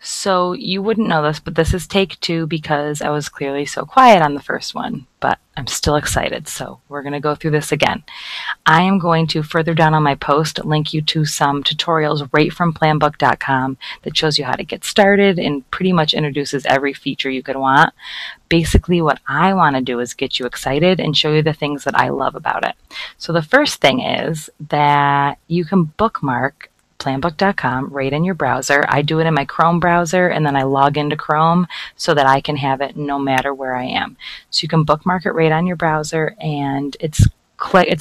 So you wouldn't know this, but this is take two because I was clearly so quiet on the first one, but I'm still excited. So we're going to go through this again. I am going to further down on my post link you to some tutorials right from planbook.com that shows you how to get started and pretty much introduces every feature you could want. Basically, what I want to do is get you excited and show you the things that I love about it. So the first thing is that you can bookmark planbook.com right in your browser. I do it in my Chrome browser and then I log into Chrome so that I can have it no matter where I am. So you can bookmark it right on your browser, and it's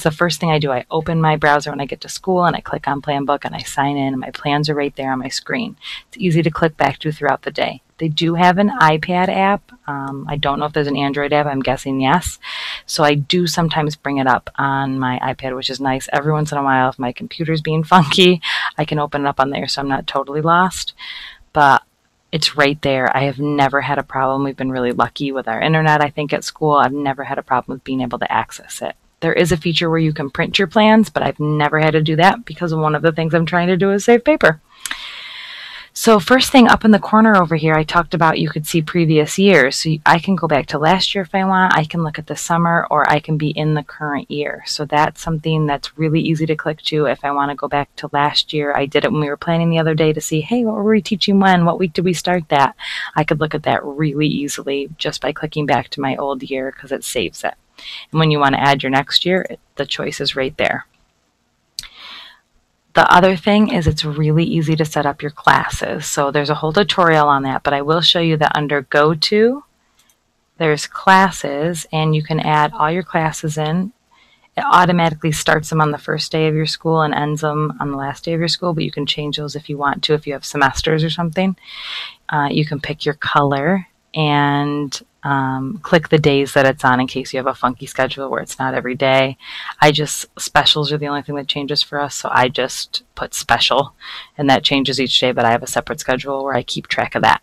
the first thing I do. I open my browser when I get to school and I click on Planbook and I sign in, and my plans are right there on my screen. It's easy to click back to throughout the day. They do have an iPad app. I don't know if there's an Android app. I'm guessing yes. So I do sometimes bring it up on my iPad, which is nice. Every once in a while, if my computer's being funky, I can open it up on there so I'm not totally lost. But it's right there. I have never had a problem. We've been really lucky with our internet, I think, at school. I've never had a problem with being able to access it. There is a feature where you can print your plans, but I've never had to do that because one of the things I'm trying to do is save paper. So first thing up in the corner over here, I talked about you could see previous years. So I can go back to last year if I want. I can look at the summer, or I can be in the current year. So that's something that's really easy to click to if I want to go back to last year. I did it when we were planning the other day to see, hey, what were we teaching when? What week did we start that? I could look at that really easily just by clicking back to my old year because it saves it. And when you want to add your next year, the choice is right there. The other thing is it's really easy to set up your classes. So there's a whole tutorial on that, but I will show you that under Go To, there's classes, and you can add all your classes in. It automatically starts them on the first day of your school and ends them on the last day of your school, but you can change those if you want to, if you have semesters or something. You can pick your color and click the days that it's on in case you have a funky schedule where it's not every day. Specials are the only thing that changes for us, so I just put special, and that changes each day, but I have a separate schedule where I keep track of that.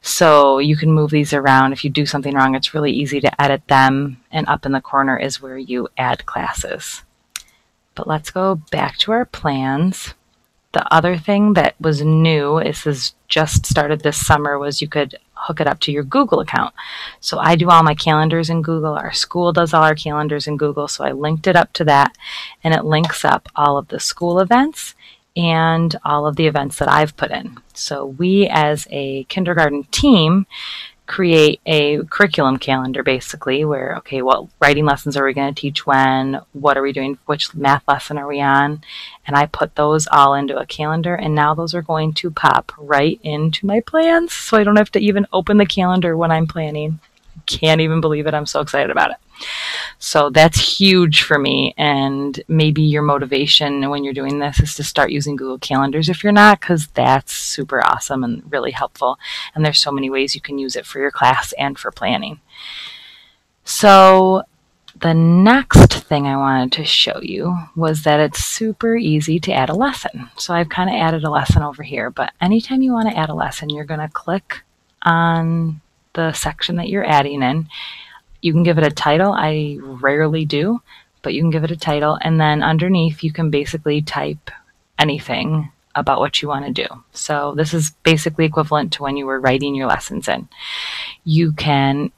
So you can move these around. If you do something wrong, it's really easy to edit them, and up in the corner is where you add classes. But let's go back to our plans. The other thing that was new, is just started this summer, was you could hook it up to your Google account. So I do all my calendars in Google. Our school does all our calendars in Google. So I linked it up to that, and it links up all of the school events and all of the events that I've put in. So we, as a kindergarten team, create a curriculum calendar basically where, okay, what writing lessons are we going to teach when? What are we doing? Which math lesson are we on? And I put those all into a calendar, and now those are going to pop right into my plans, so I don't have to even open the calendar when I'm planning. I can't even believe it. I'm so excited about it. So that's huge for me, and maybe your motivation when you're doing this is to start using Google Calendars if you're not, because that's super awesome and really helpful. And there's so many ways you can use it for your class and for planning. So the next thing I wanted to show you was that it's super easy to add a lesson. So I've kind of added a lesson over here, but anytime you want to add a lesson, you're going to click on the section that you're adding in. You can give it a title. I rarely do, but you can give it a title, and then underneath you can basically type anything about what you want to do. So this is basically equivalent to when you were writing your lessons in. You can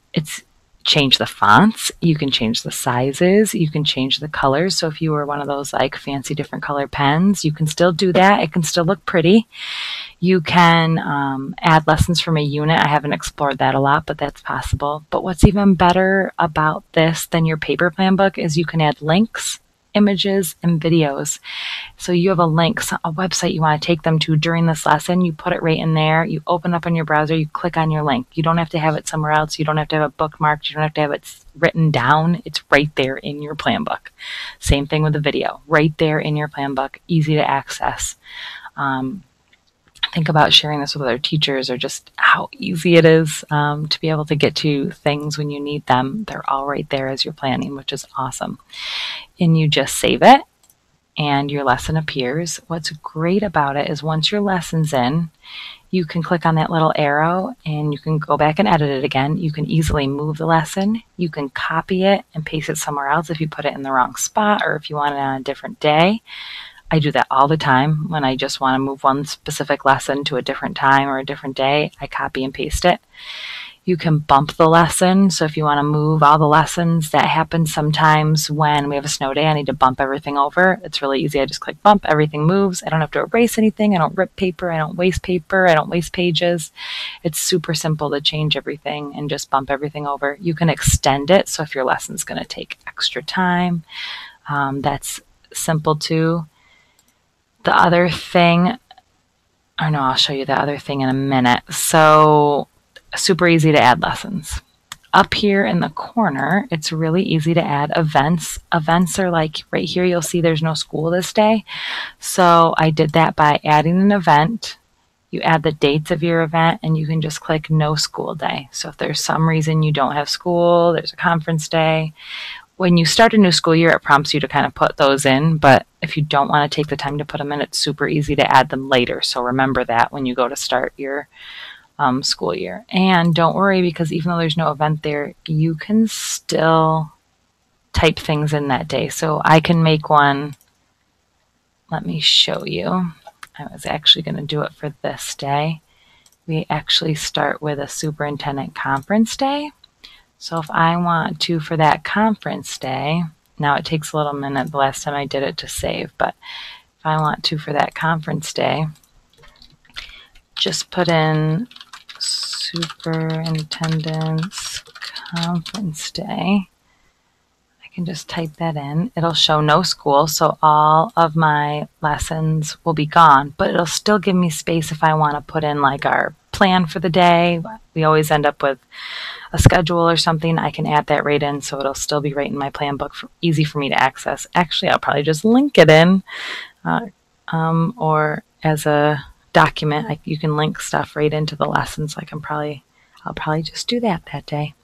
change the fonts, you can change the sizes, you can change the colors. So if you were one of those like fancy different color pens, you can still do that. It can still look pretty. You can add lessons from a unit. I haven't explored that a lot, but that's possible. But what's even better about this than your paper plan book is you can add links, images, and videos. So you have a link, a website you want to take them to during this lesson, you put it right in there, you open up on your browser, you click on your link. You don't have to have it somewhere else, you don't have to have it bookmarked, you don't have to have it written down, it's right there in your plan book. Same thing with the video, right there in your plan book, easy to access. Think about sharing this with other teachers, or just how easy it is to be able to get to things when you need them. They're all right there as you're planning, which is awesome. And you just save it, and your lesson appears. What's great about it is once your lesson's in, you can click on that little arrow and you can go back and edit it again. You can easily move the lesson. You can copy it and paste it somewhere else if you put it in the wrong spot, or if you want it on a different day. I do that all the time when I just want to move one specific lesson to a different time or a different day. I copy and paste it. You can bump the lesson. So if you want to move all the lessons, that happens sometimes when we have a snow day. I need to bump everything over. It's really easy. I just click bump, everything moves. I don't have to erase anything. I don't rip paper. I don't waste paper. I don't waste pages. It's super simple to change everything and just bump everything over. You can extend it. So if your lesson's going to take extra time, that's simple too. The other thing, or no, I'll show you the other thing in a minute. So super easy to add lessons. Up here in the corner, it's really easy to add events. Events are like right here, you'll see there's no school this day. So I did that by adding an event. You add the dates of your event and you can just click no school day. So if there's some reason you don't have school, there's a conference day. When you start a new school year, it prompts you to kind of put those in, but if you don't want to take the time to put them in, it's super easy to add them later. So remember that when you go to start your school year. And don't worry, because even though there's no event there, you can still type things in that day. So I can make one. Let me show you. I was actually going to do it for this day. We actually start with a superintendent conference day. So if I want to, for that conference day, now it takes a little minute the last time I did it to save, but if I want to, for that conference day, just put in superintendent's conference day. I can just type that in. It'll show no school, so all of my lessons will be gone, but it'll still give me space if I want to put in like our plan for the day. We always end up with a schedule or something. I can add that right in, so it'll still be right in my plan book, easy for me to access. Actually, I'll probably just link it in, or as a document. You can link stuff right into the lessons. I'll probably just do that day.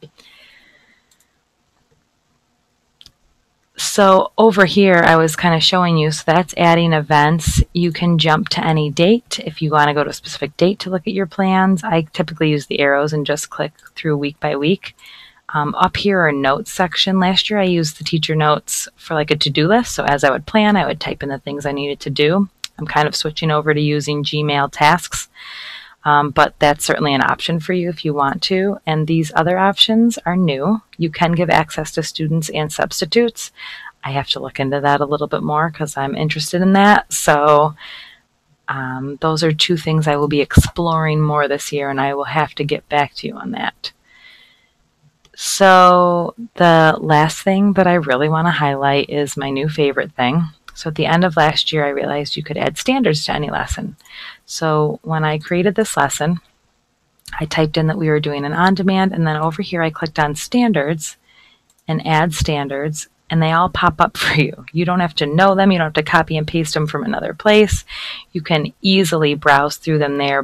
So over here, I was kind of showing you, so that's adding events. You can jump to any date if you want to go to a specific date to look at your plans. I typically use the arrows and just click through week by week. Up here are notes section. Last year I used the teacher notes for like a to-do list. So as I would plan, I would type in the things I needed to do. I'm kind of switching over to using Gmail tasks, but that's certainly an option for you if you want to. And these other options are new. You can give access to students and substitutes. I have to look into that a little bit more because I'm interested in that. So those are two things I will be exploring more this year, and I will have to get back to you on that. So the last thing that I really want to highlight is my new favorite thing. So at the end of last year, I realized you could add standards to any lesson. So when I created this lesson, I typed in that we were doing an on-demand, and then over here I clicked on standards and add standards, and they all pop up for you. You don't have to know them. You don't have to copy and paste them from another place. You can easily browse through them there.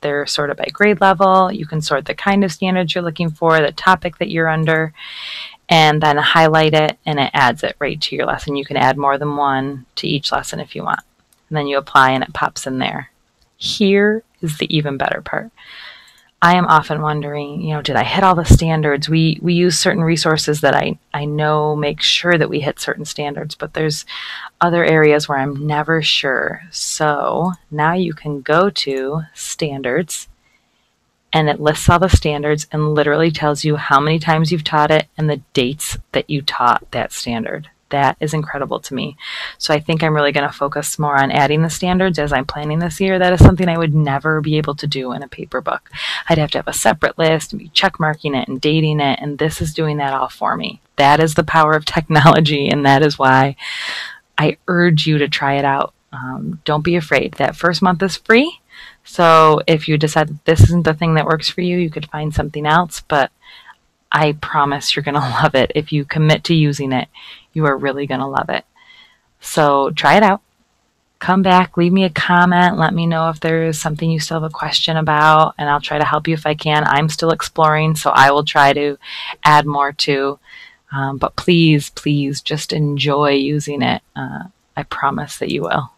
They're sorted by grade level. You can sort the kind of standards you're looking for, the topic that you're under, and then highlight it, and it adds it right to your lesson. You can add more than one to each lesson if you want. And then you apply and it pops in there. Here is the even better part. I am often wondering, did I hit all the standards? We use certain resources that I know make sure that we hit certain standards, but there's other areas where I'm never sure. So now you can go to standards, and it lists all the standards and literally tells you how many times you've taught it and the dates that you taught that standard. That is incredible to me. So I think I'm really going to focus more on adding the standards as I'm planning this year. That is something I would never be able to do in a paper book. I'd have to have a separate list and be check marking it and dating it, and this is doing that all for me. That is the power of technology, and that is why I urge you to try it out. Don't be afraid. That first month is free. So if you decide that this isn't the thing that works for you, you could find something else, but I promise you're going to love it. If you commit to using it, you are really going to love it. So try it out. Come back, leave me a comment, let me know if there's something you still have a question about, and I'll try to help you if I can. I'm still exploring, so I will try to add more too. But please, please just enjoy using it. I promise that you will.